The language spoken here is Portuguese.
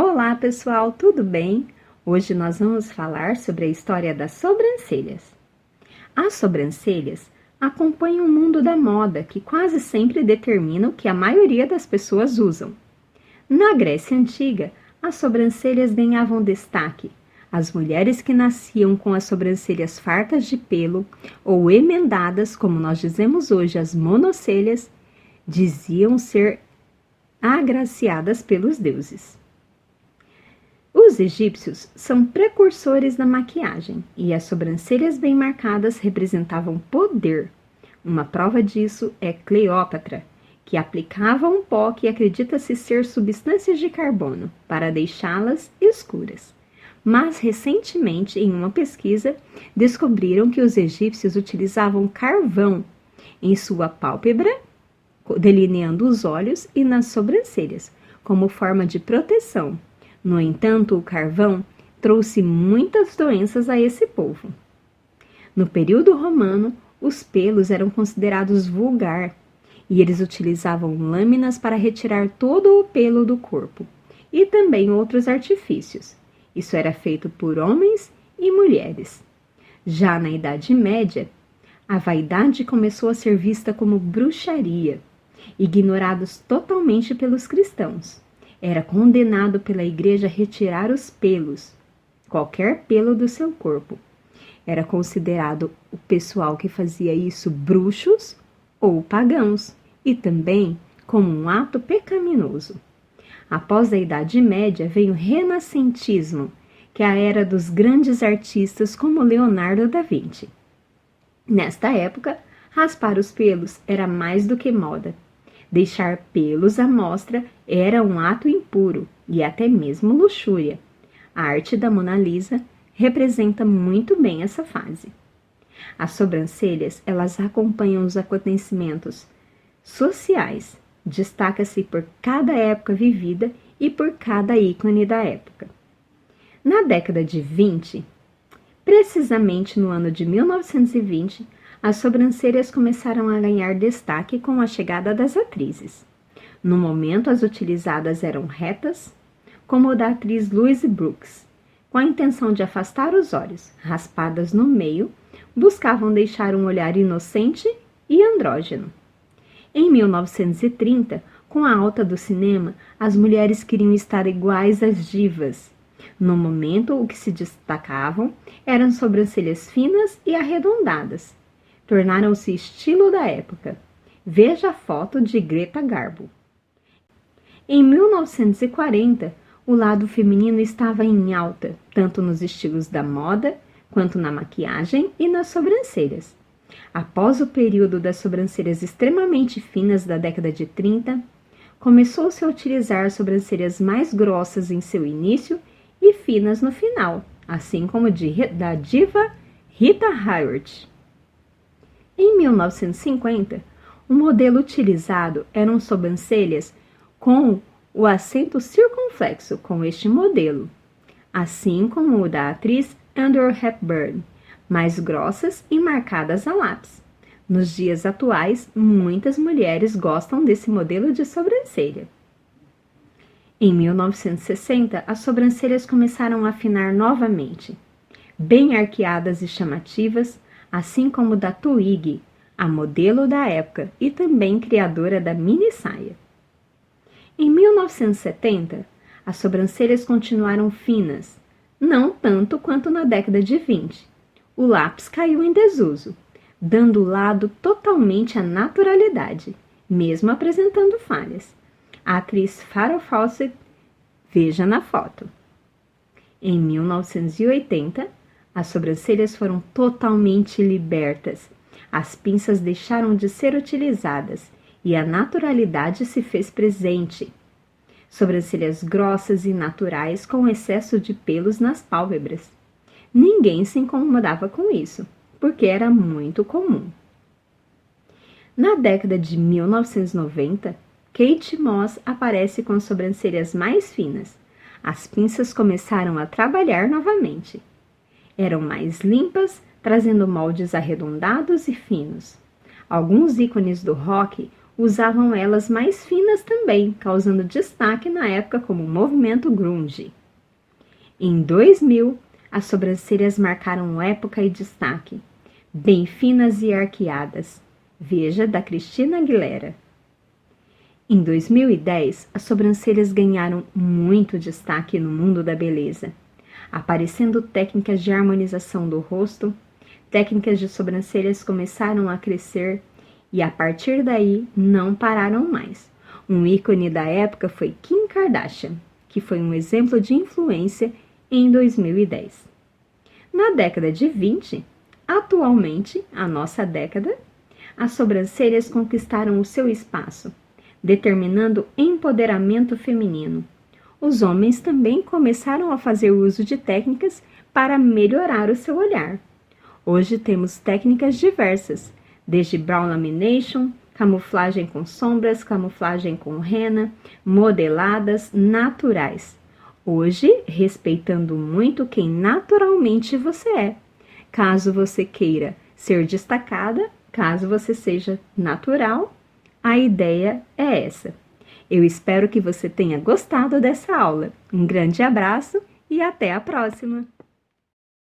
Olá pessoal, tudo bem? Hoje nós vamos falar sobre a história das sobrancelhas. As sobrancelhas acompanham o mundo da moda, que quase sempre determina o que a maioria das pessoas usam. Na Grécia Antiga, as sobrancelhas ganhavam destaque. As mulheres que nasciam com as sobrancelhas fartas de pelo ou emendadas, como nós dizemos hoje, as monocelhas, diziam ser agraciadas pelos deuses. Os egípcios são precursores da maquiagem e as sobrancelhas bem marcadas representavam poder. Uma prova disso é Cleópatra, que aplicava um pó que acredita-se ser substâncias de carbono para deixá-las escuras. Mas recentemente, em uma pesquisa, descobriram que os egípcios utilizavam carvão em sua pálpebra, delineando os olhos e nas sobrancelhas, como forma de proteção. No entanto, o carvão trouxe muitas doenças a esse povo. No período romano, os pelos eram considerados vulgar e eles utilizavam lâminas para retirar todo o pelo do corpo e também outros artifícios. Isso era feito por homens e mulheres. Já na Idade Média, a vaidade começou a ser vista como bruxaria, ignorados totalmente pelos cristãos. Era condenado pela igreja a retirar os pelos, qualquer pelo do seu corpo. Era considerado o pessoal que fazia isso bruxos ou pagãos, e também como um ato pecaminoso. Após a Idade Média veio o renascentismo, que é a era dos grandes artistas como Leonardo da Vinci. Nesta época, raspar os pelos era mais do que moda. Deixar pelos à mostra era um ato impuro e até mesmo luxúria. A arte da Mona Lisa representa muito bem essa fase. As sobrancelhas, elas acompanham os acontecimentos sociais. Destaca-se por cada época vivida e por cada ícone da época. Na década de 20, precisamente no ano de 1920, as sobrancelhas começaram a ganhar destaque com a chegada das atrizes. No momento, as utilizadas eram retas, como a da atriz Louise Brooks, com a intenção de afastar os olhos, raspadas no meio, buscavam deixar um olhar inocente e andrógeno. Em 1930, com a alta do cinema, as mulheres queriam estar iguais às divas. No momento, o que se destacavam eram sobrancelhas finas e arredondadas. Tornaram-se estilo da época. Veja a foto de Greta Garbo. Em 1940, o lado feminino estava em alta, tanto nos estilos da moda, quanto na maquiagem e nas sobrancelhas. Após o período das sobrancelhas extremamente finas da década de 30, começou-se a utilizar sobrancelhas mais grossas em seu início e finas no final, assim como da diva Rita Hayworth. Em 1950, o modelo utilizado eram sobrancelhas com o acento circunflexo, com este modelo, assim como o da atriz Audrey Hepburn, mais grossas e marcadas a lápis. Nos dias atuais, muitas mulheres gostam desse modelo de sobrancelha. Em 1960, as sobrancelhas começaram a afinar novamente, bem arqueadas e chamativas, assim como da Twiggy, a modelo da época e também criadora da mini saia. Em 1970, as sobrancelhas continuaram finas, não tanto quanto na década de 20. O lápis caiu em desuso, dando lado totalmente à naturalidade, mesmo apresentando falhas. A atriz Farrah Fawcett, veja na foto. Em 1980, as sobrancelhas foram totalmente libertas. As pinças deixaram de ser utilizadas e a naturalidade se fez presente. Sobrancelhas grossas e naturais com excesso de pelos nas pálpebras. Ninguém se incomodava com isso, porque era muito comum. Na década de 1990, Kate Moss aparece com as sobrancelhas mais finas. As pinças começaram a trabalhar novamente. Eram mais limpas, trazendo moldes arredondados e finos. Alguns ícones do rock usavam elas mais finas também, causando destaque na época como o movimento grunge. Em 2000, as sobrancelhas marcaram época e destaque, bem finas e arqueadas. Veja, da Christina Aguilera. Em 2010, as sobrancelhas ganharam muito destaque no mundo da beleza, aparecendo técnicas de harmonização do rosto, técnicas de sobrancelhas começaram a crescer e a partir daí não pararam mais. Um ícone da época foi Kim Kardashian, que foi um exemplo de influência em 2010. Na década de 20, atualmente, a nossa década, as sobrancelhas conquistaram o seu espaço, determinando empoderamento feminino. Os homens também começaram a fazer uso de técnicas para melhorar o seu olhar. Hoje temos técnicas diversas, desde brow lamination, camuflagem com sombras, camuflagem com henna, modeladas, naturais. Hoje, respeitando muito quem naturalmente você é. Caso você queira ser destacada, caso você seja natural, a ideia é essa. Eu espero que você tenha gostado dessa aula. Um grande abraço e até a próxima!